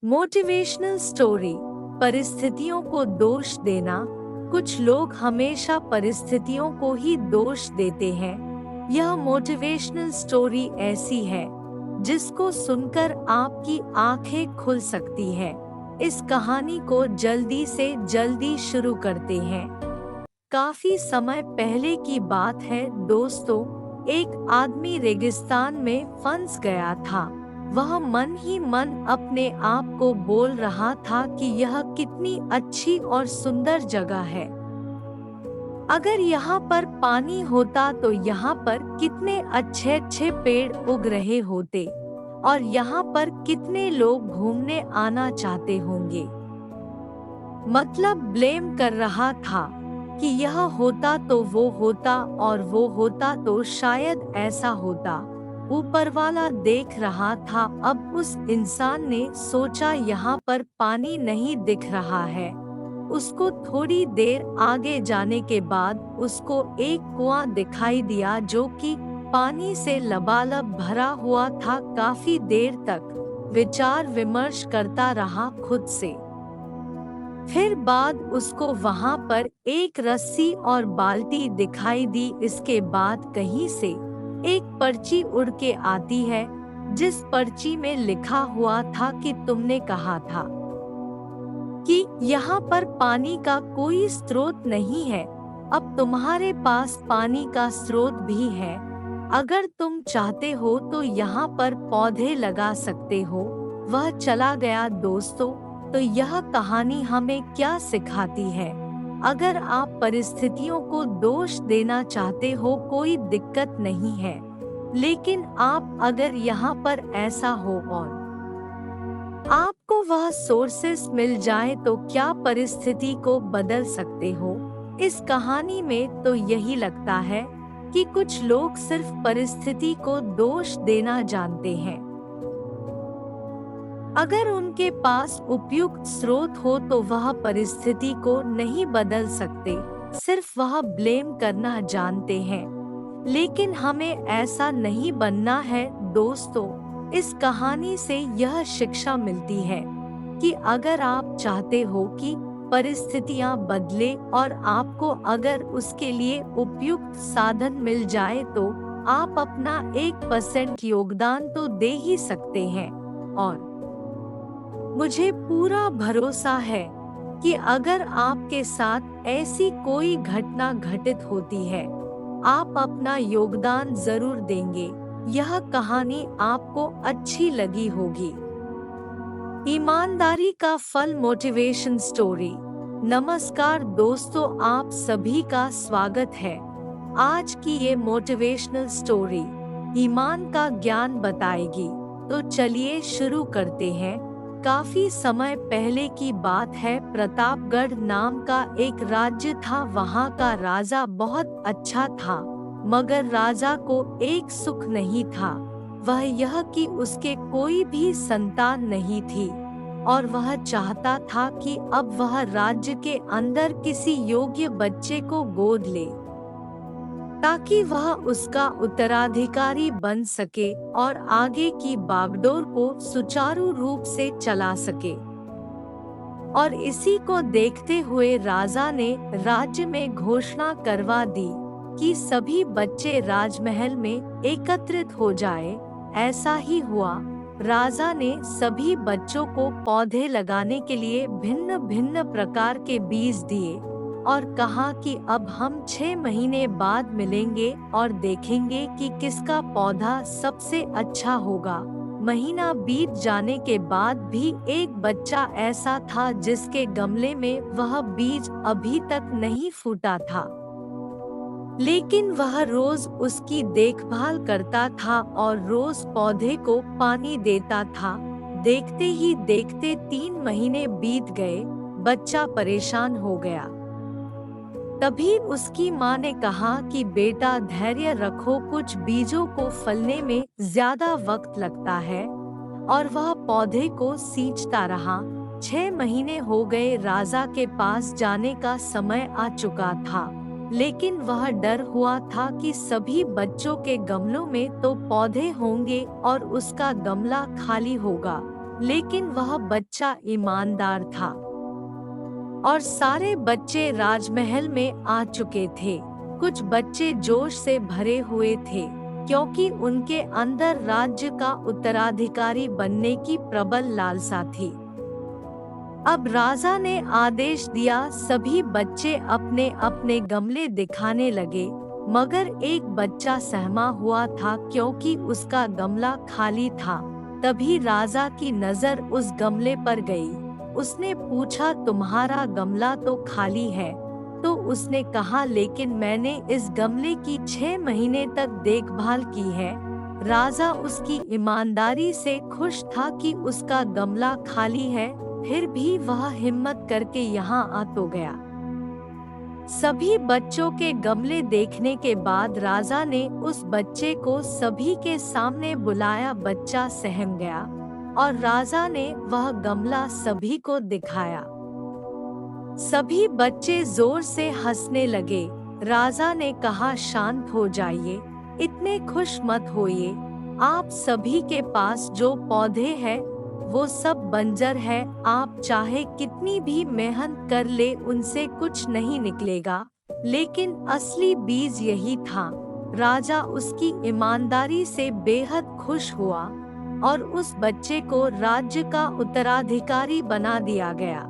Motivational story. परिस्थितियों को दोष देना। कुछ लोग हमेशा परिस्थितियों को ही दोष देते हैं। यह मोटिवेशनल स्टोरी ऐसी है जिसको सुनकर आपकी आंखें खुल सकती है। इस कहानी को जल्दी से जल्दी शुरू करते हैं। काफी समय पहले की बात है दोस्तों। एक आदमी रेगिस्तान में फंस गया था। वह मन ही मन अपने आप को बोल रहा था कि यह कितनी अच्छी और सुंदर जगह है। अगर यहाँ पर पानी होता तो यहाँ पर कितने अच्छे अच्छे पेड़ उग रहे होते और यहाँ पर कितने लोग घूमने आना चाहते होंगे। मतलब ब्लेम कर रहा था कि यह होता तो वो होता और वो होता तो शायद ऐसा होता। ऊपर वाला देख रहा था। अब उस इंसान ने सोचा यहाँ पर पानी नहीं दिख रहा है। उसको थोड़ी देर आगे जाने के बाद उसको एक कुआं दिखाई दिया जो कि पानी से लबालब भरा हुआ था। काफी देर तक विचार विमर्श करता रहा खुद से। फिर बाद उसको वहां पर एक रस्सी और बाल्टी दिखाई दी। इसके बाद कहीं से एक पर्ची उड़ के आती है जिस पर्ची में लिखा हुआ था कि तुमने कहा था कि यहाँ पर पानी का कोई स्रोत नहीं है। अब तुम्हारे पास पानी का स्रोत भी है। अगर तुम चाहते हो तो यहाँ पर पौधे लगा सकते हो। वह चला गया दोस्तों। तो यह कहानी हमें क्या सिखाती है? अगर आप परिस्थितियों को दोष देना चाहते हो कोई दिक्कत नहीं है, लेकिन आप अगर यहाँ पर ऐसा हो और आपको वह सोर्सेस मिल जाए तो क्या परिस्थिति को बदल सकते हो। इस कहानी में तो यही लगता है कि कुछ लोग सिर्फ परिस्थिति को दोष देना जानते हैं। अगर उनके पास उपयुक्त स्रोत हो तो वह परिस्थिति को नहीं बदल सकते, सिर्फ वह ब्लेम करना जानते हैं। लेकिन हमें ऐसा नहीं बनना है दोस्तों। इस कहानी से यह शिक्षा मिलती है कि अगर आप चाहते हो कि परिस्थितियां बदले और आपको अगर उसके लिए उपयुक्त साधन मिल जाए तो आप अपना 1% योगदान तो दे ही सकते हैं। और मुझे पूरा भरोसा है कि अगर आपके साथ ऐसी कोई घटना घटित होती है, आप अपना योगदान जरूर देंगे। यह कहानी आपको अच्छी लगी होगी। ईमानदारी का फल मोटिवेशन स्टोरी। नमस्कार दोस्तों, आप सभी का स्वागत है। आज की ये मोटिवेशनल स्टोरी ईमान का ज्ञान बताएगी। तो चलिए शुरू करते हैं। काफी समय पहले की बात है। प्रतापगढ़ नाम का एक राज्य था। वहाँ का राजा बहुत अच्छा था, मगर राजा को एक सुख नहीं था। वह यह कि उसके कोई भी संतान नहीं थी और वह चाहता था कि अब वह राज्य के अंदर किसी योग्य बच्चे को गोद ले ताकि वह उसका उत्तराधिकारी बन सके और आगे की बागडोर को सुचारू रूप से चला सके। और इसी को देखते हुए राजा ने राज्य में घोषणा करवा दी कि सभी बच्चे राजमहल में एकत्रित हो जाए। ऐसा ही हुआ। राजा ने सभी बच्चों को पौधे लगाने के लिए भिन्न भिन्न प्रकार के बीज दिए और कहा कि अब हम 6 महीने बाद मिलेंगे और देखेंगे कि किसका पौधा सबसे अच्छा होगा। महीना बीत जाने के बाद भी एक बच्चा ऐसा था जिसके गमले में वह बीज अभी तक नहीं फूटा था, लेकिन वह रोज उसकी देखभाल करता था और रोज पौधे को पानी देता था। देखते ही देखते 3 महीने बीत गए। बच्चा परेशान हो गया। तभी उसकी माँ ने कहा कि बेटा धैर्य रखो, कुछ बीजों को फलने में ज्यादा वक्त लगता है। और वह पौधे को सींचता रहा। 6 महीने हो गए। राजा के पास जाने का समय आ चुका था, लेकिन वह डर हुआ था कि सभी बच्चों के गमलों में तो पौधे होंगे और उसका गमला खाली होगा। लेकिन वह बच्चा ईमानदार था और सारे बच्चे राजमहल में आ चुके थे। कुछ बच्चे जोश से भरे हुए थे क्योंकि उनके अंदर राज्य का उत्तराधिकारी बनने की प्रबल लालसा थी। अब राजा ने आदेश दिया, सभी बच्चे अपने अपने गमले दिखाने लगे, मगर एक बच्चा सहमा हुआ था क्योंकि उसका गमला खाली था। तभी राजा की नजर उस गमले पर गई। उसने पूछा, तुम्हारा गमला तो खाली है। तो उसने कहा, लेकिन मैंने इस गमले की 6 महीने तक देखभाल की है। राजा उसकी ईमानदारी से खुश था कि उसका गमला खाली है, फिर भी वह हिम्मत करके यहाँ आ तो गया। सभी बच्चों के गमले देखने के बाद राजा ने उस बच्चे को सभी के सामने बुलाया। बच्चा सहम गया और राजा ने वह गमला सभी को दिखाया। सभी बच्चे जोर से हंसने लगे। राजा ने कहा, शांत हो जाइए, इतने खुश मत होइए। आप सभी के पास जो पौधे हैं वो सब बंजर है। आप चाहे कितनी भी मेहनत कर ले उनसे कुछ नहीं निकलेगा, लेकिन असली बीज यही था। राजा उसकी ईमानदारी से बेहद खुश हुआ और उस बच्चे को राज्य का उत्तराधिकारी बना दिया गया।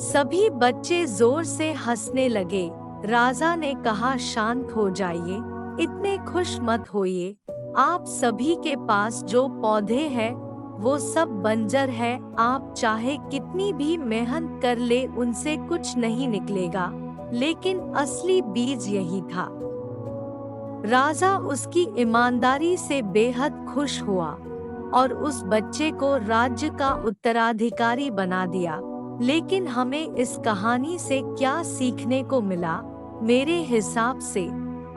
सभी बच्चे जोर से हंसने लगे। राजा ने कहा, शांत हो जाइए, इतने खुश मत होइए। आप सभी के पास जो पौधे हैं वो सब बंजर है। आप चाहे कितनी भी मेहनत कर ले उनसे कुछ नहीं निकलेगा, लेकिन असली बीज यही था। राजा उसकी ईमानदारी से बेहद खुश हुआ और उस बच्चे को राज्य का उत्तराधिकारी बना दिया। लेकिन हमें इस कहानी से क्या सीखने को मिला? मेरे हिसाब से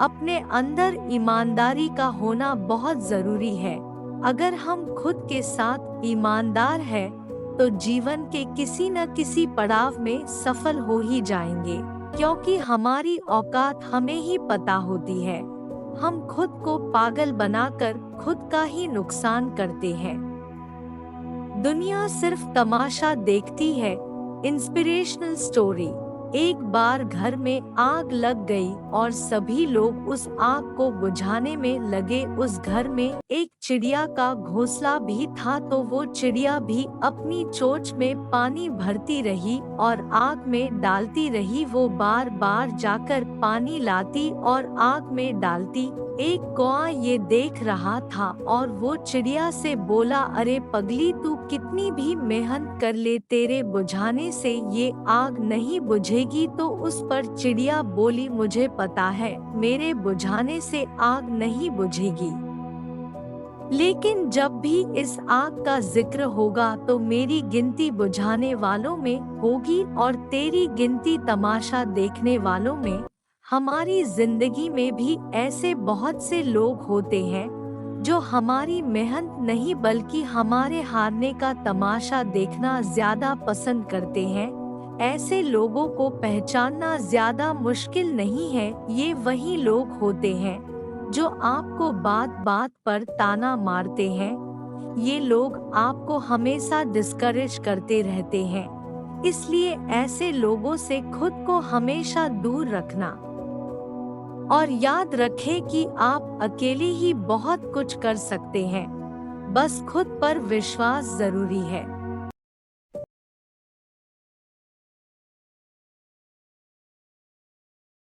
अपने अंदर ईमानदारी का होना बहुत जरूरी है। अगर हम खुद के साथ ईमानदार हैं, तो जीवन के किसी न किसी पड़ाव में सफल हो ही जाएंगे, क्योंकि हमारी औकात हमें ही पता होती है। हम खुद को पागल बनाकर खुद का ही नुकसान करते हैं। दुनिया सिर्फ तमाशा देखती है। Inspirational story. एक बार घर में आग लग गई और सभी लोग उस आग को बुझाने में लगे। उस घर में एक चिड़िया का घोंसला भी था, तो वो चिड़िया भी अपनी चोंच में पानी भरती रही और आग में डालती रही। वो बार बार जाकर पानी लाती और आग में डालती। एक कौआ ये देख रहा था और वो चिड़िया से बोला, अरे पगली, तू कितनी भी मेहनत कर ले, तेरे बुझाने से ये आग नहीं बुझेगी। तो उस पर चिड़िया बोली, मुझे पता है, मेरे बुझाने से आग नहीं बुझेगी, लेकिन जब भी इस आग का जिक्र होगा तो मेरी गिनती बुझाने वालों में होगी और तेरी गिनती तमाशा देखने वालों में। हमारी जिंदगी में भी ऐसे बहुत से लोग होते हैं जो हमारी मेहनत नहीं बल्कि हमारे हारने का तमाशा देखना ज्यादा पसंद करते हैं। ऐसे लोगों को पहचानना ज्यादा मुश्किल नहीं है। ये वही लोग होते हैं जो आपको बात बात पर ताना मारते हैं। ये लोग आपको हमेशा डिस्करेज करते रहते हैं। इसलिए ऐसे लोगों से खुद को हमेशा दूर रखना और याद रखें कि आप अकेले ही बहुत कुछ कर सकते हैं। बस खुद पर विश्वास जरूरी है।